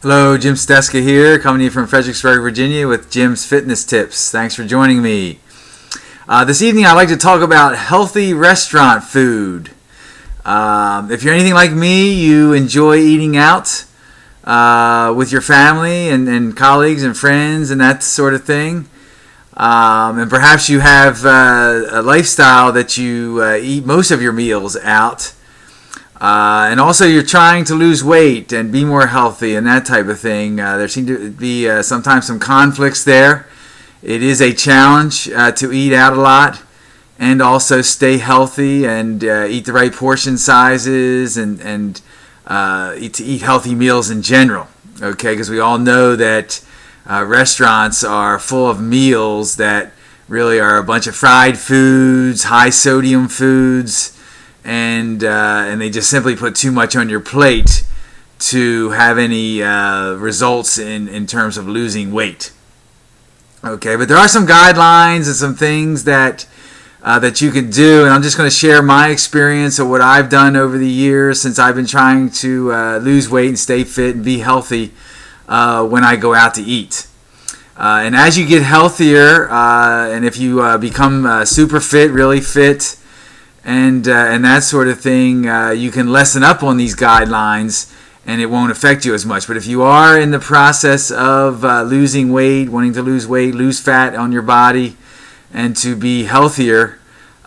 Hello, Jim Steska here, coming to you from Fredericksburg, Virginia with Jim's Fitness Tips. Thanks for joining me. This evening I'd like to talk about healthy restaurant food. If you're anything like me, you enjoy eating out with your family and colleagues and friends and that sort of thing. And perhaps you have a lifestyle that you eat most of your meals out. And also you're trying to lose weight and be more healthy and that type of thing. There seem to be sometimes some conflicts there. It is a challenge to eat out a lot and also stay healthy and eat the right portion sizes and eat healthy meals in general. Okay, because we all know that restaurants are full of meals that really are a bunch of fried foods, high sodium foods, and they just simply put too much on your plate to have any results in terms of losing weight. Okay, but there are some guidelines and some things that you can do, and I'm just going to share my experience of what I've done over the years since I've been trying to lose weight and stay fit and be healthy when I go out to eat. And as you get healthier, and if you become super fit, really fit, and that sort of thing, you can lessen up on these guidelines and it won't affect you as much. But if you are in the process of losing weight, wanting to lose weight, lose fat on your body, and to be healthier,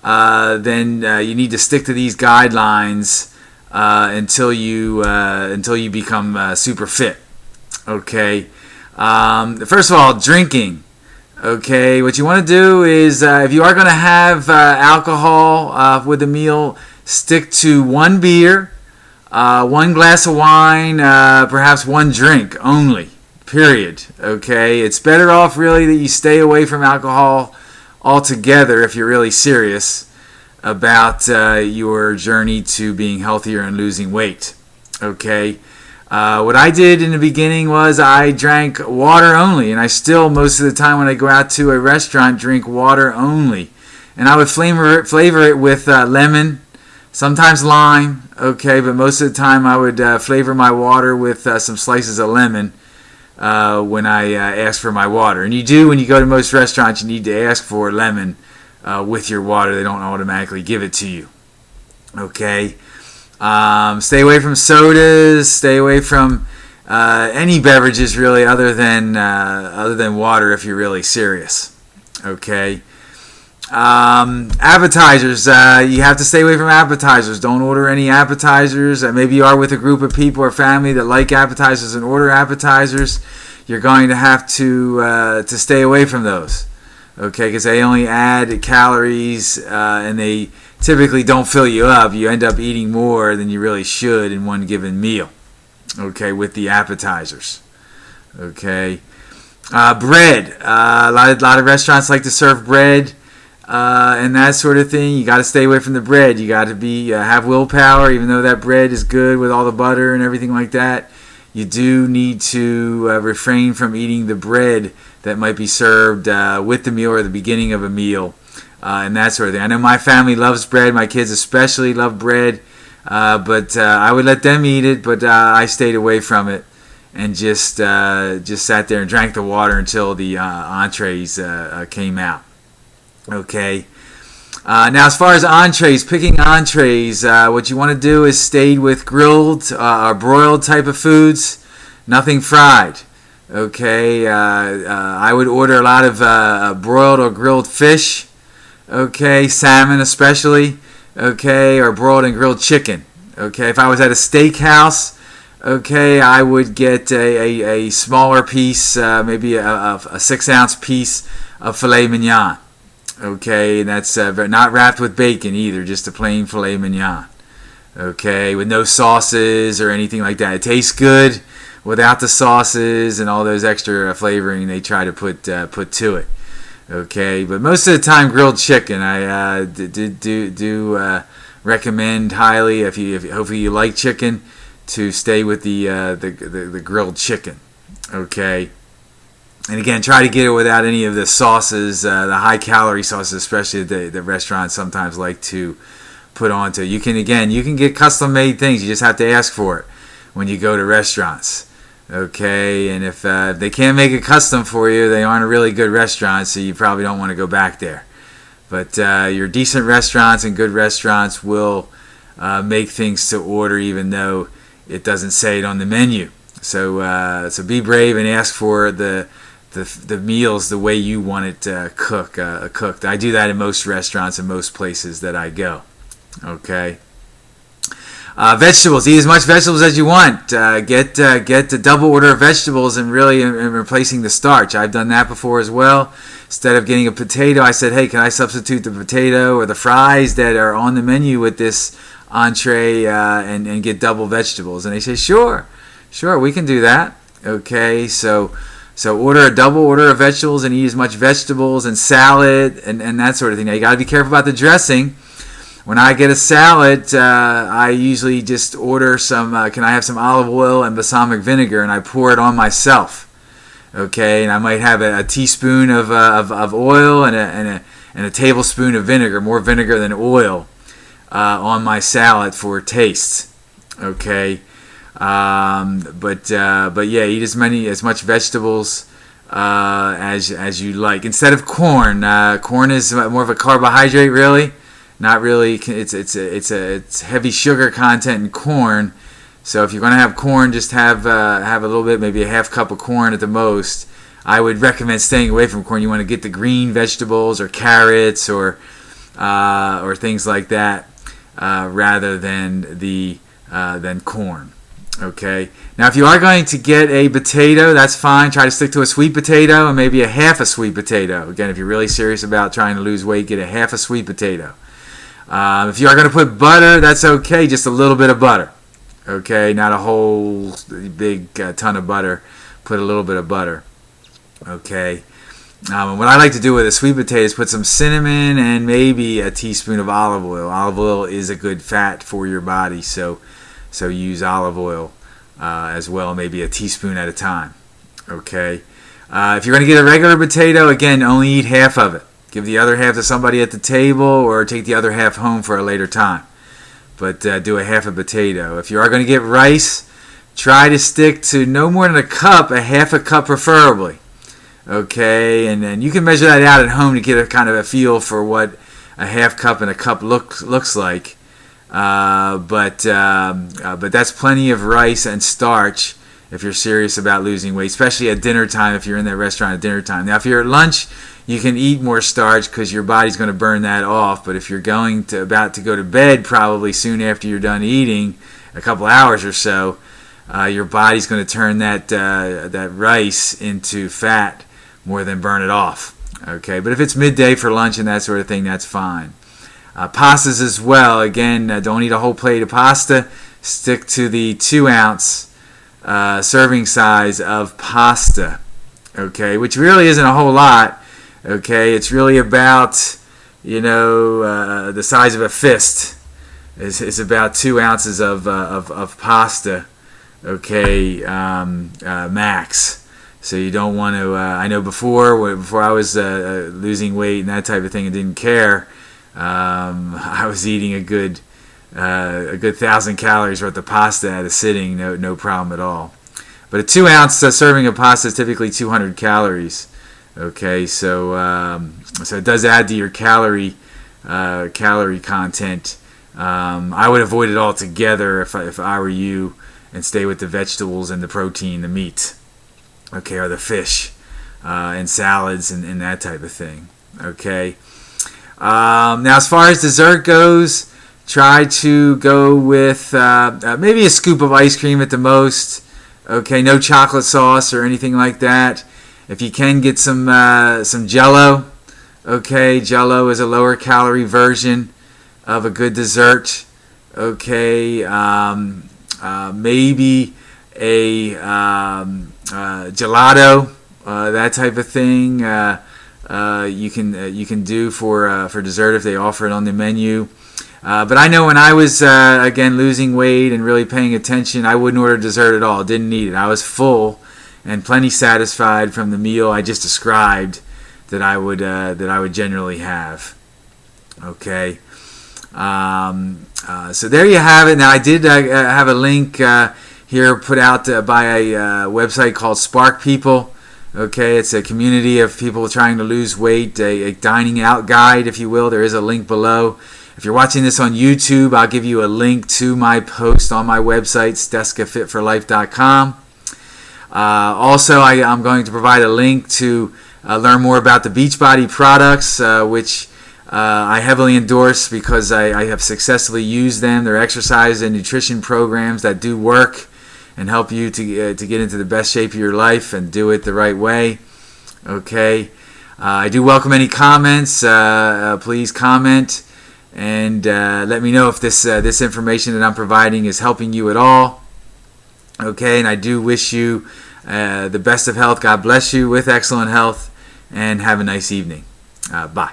then you need to stick to these guidelines until you become super fit. Okay. First of all, drinking. Okay, what you want to do is, if you are going to have alcohol with a meal, stick to one beer, one glass of wine, perhaps one drink only, period. Okay, it's better off really that you stay away from alcohol altogether if you're really serious about your journey to being healthier and losing weight. Okay. What I did in the beginning was I drank water only, and I still, most of the time when I go out to a restaurant, drink water only. And I would flavor it with lemon, sometimes lime, okay, but most of the time I would flavor my water with some slices of lemon when I ask for my water. And you do, when you go to most restaurants, you need to ask for lemon with your water. They don't automatically give it to you, okay. Stay away from sodas. Stay away from any beverages really, other than water, if you're really serious. Okay. Appetizers. You have to stay away from appetizers. Don't order any appetizers. Maybe you are with a group of people or family that like appetizers and order appetizers. You're going to have to stay away from those. Okay, because they only add calories and they typically don't fill you up. You end up eating more than you really should in one given meal. Okay, with the appetizers. Okay, bread. A lot of restaurants like to serve bread and that sort of thing. You got to stay away from the bread. You got to be have willpower, even though that bread is good with all the butter and everything like that. You do need to refrain from eating the bread that might be served with the meal or the beginning of a meal and that sort of thing. I know my family loves bread. My kids especially love bread, but I would let them eat it, but I stayed away from it and just sat there and drank the water until the entrees came out. Okay. Now, as far as entrees, picking entrees, what you want to do is stay with grilled or broiled type of foods, nothing fried. Okay, I would order a lot of broiled or grilled fish. Okay, salmon especially. Okay, or broiled and grilled chicken. Okay, if I was at a steakhouse, okay, I would get a smaller piece, maybe a 6-ounce piece of filet mignon. Okay, and that's not wrapped with bacon either, just a plain filet mignon. Okay, with no sauces or anything like that. It tastes good without the sauces and all those extra flavoring they try to put to it. Okay, but most of the time grilled chicken I do recommend highly, if hopefully you like chicken, to stay with the grilled chicken. Okay. And again, try to get it without any of the sauces, the high-calorie sauces, especially the restaurants sometimes like to put onto. You can get custom-made things. You just have to ask for it when you go to restaurants. Okay, and if they can't make it custom for you, they aren't a really good restaurant, so you probably don't want to go back there. But your decent restaurants and good restaurants will make things to order, even though it doesn't say it on the menu. So be brave and ask for the meals the way you want it cooked. I do that in most restaurants and most places that I go. Okay. Vegetables. Eat as much vegetables as you want. Get the double order of vegetables and really in replacing the starch. I've done that before as well. Instead of getting a potato, I said, hey, can I substitute the potato or the fries that are on the menu with this entree and get double vegetables? And they say, sure, we can do that. Okay, so order a double order of vegetables and eat as much vegetables and salad and that sort of thing. Now, you got to be careful about the dressing. When I get a salad, I usually just order some, can I have some olive oil and balsamic vinegar, and I pour it on myself. Okay, and I might have a teaspoon of oil and a tablespoon of vinegar, more vinegar than oil, on my salad for taste. Okay, but yeah, eat as much vegetables as you like. Instead of corn, corn is more of a carbohydrate, really. Not really. It's heavy sugar content in corn. So if you're going to have corn, just have a little bit, maybe a half cup of corn at the most. I would recommend staying away from corn. You want to get the green vegetables or carrots or things like that rather than corn. Okay. Now, if you are going to get a potato, that's fine. Try to stick to a sweet potato and maybe a half a sweet potato. Again, if you're really serious about trying to lose weight, get a half a sweet potato. If you are going to put butter, that's okay. Just a little bit of butter. Okay, not a whole big ton of butter. Put a little bit of butter. Okay. And what I like to do with a sweet potato is put some cinnamon and maybe a teaspoon of olive oil. Olive oil is a good fat for your body, so use olive oil as well, maybe a teaspoon at a time. Okay. If you're going to get a regular potato, again, only eat half of it. Give the other half to somebody at the table or take the other half home for a later time. But do a half a potato. If you are going to get rice, try to stick to no more than a half a cup preferably. Okay, and then you can measure that out at home to get a kind of a feel for what a half cup and a cup looks like. But that's plenty of rice and starch if you're serious about losing weight, especially at dinner time if you're in that restaurant at dinner time. Now, if you're at lunch, you can eat more starch because your body's going to burn that off. But if you're about to go to bed probably soon after you're done eating, a couple hours or so, your body's going to turn that rice into fat more than burn it off. Okay, but if it's midday for lunch and that sort of thing, that's fine. Pastas as well. Again, don't eat a whole plate of pasta. Stick to the 2-ounce serving size of pasta. Okay, which really isn't a whole lot. Okay, it's really about, the size of a fist. It's about 2 ounces of pasta. Okay, max. So you don't want to. I know before I was losing weight and that type of thing and didn't care. I was eating a good 1,000 calories worth of pasta at a sitting, no problem at all. But a 2-ounce serving of pasta is typically 200 calories. Okay, so it does add to your calorie content. I would avoid it altogether if I were you, and stay with the vegetables and the protein, the meat. Okay, or the fish, and salads and that type of thing. Okay. Now, as far as dessert goes, try to go with maybe a scoop of ice cream at the most. Okay, no chocolate sauce or anything like that. If you can, get some Jell-O. Okay, Jell-O is a lower calorie version of a good dessert. Okay, maybe a gelato, that type of thing. You can do for dessert if they offer it on the menu. But I know when I was again losing weight and really paying attention, I wouldn't order dessert at all. Didn't need it. I was full and plenty satisfied from the meal I just described that I would generally have. Okay. So there you have it. Now I did have a link here put out by a website called Spark People. Okay, it's a community of people trying to lose weight, a dining out guide, if you will. There is a link below. If you're watching this on YouTube, I'll give you a link to my post on my website, steskafitforlife.com. Also, I'm going to provide a link to learn more about the Beachbody products, which I heavily endorse because I have successfully used them. They're exercise and nutrition programs that do work and help you to get into the best shape of your life and do it the right way. Okay, I do welcome any comments. Please comment and let me know if this information that I'm providing is helping you at all. Okay, and I do wish you the best of health. God bless you with excellent health, and have a nice evening. Bye.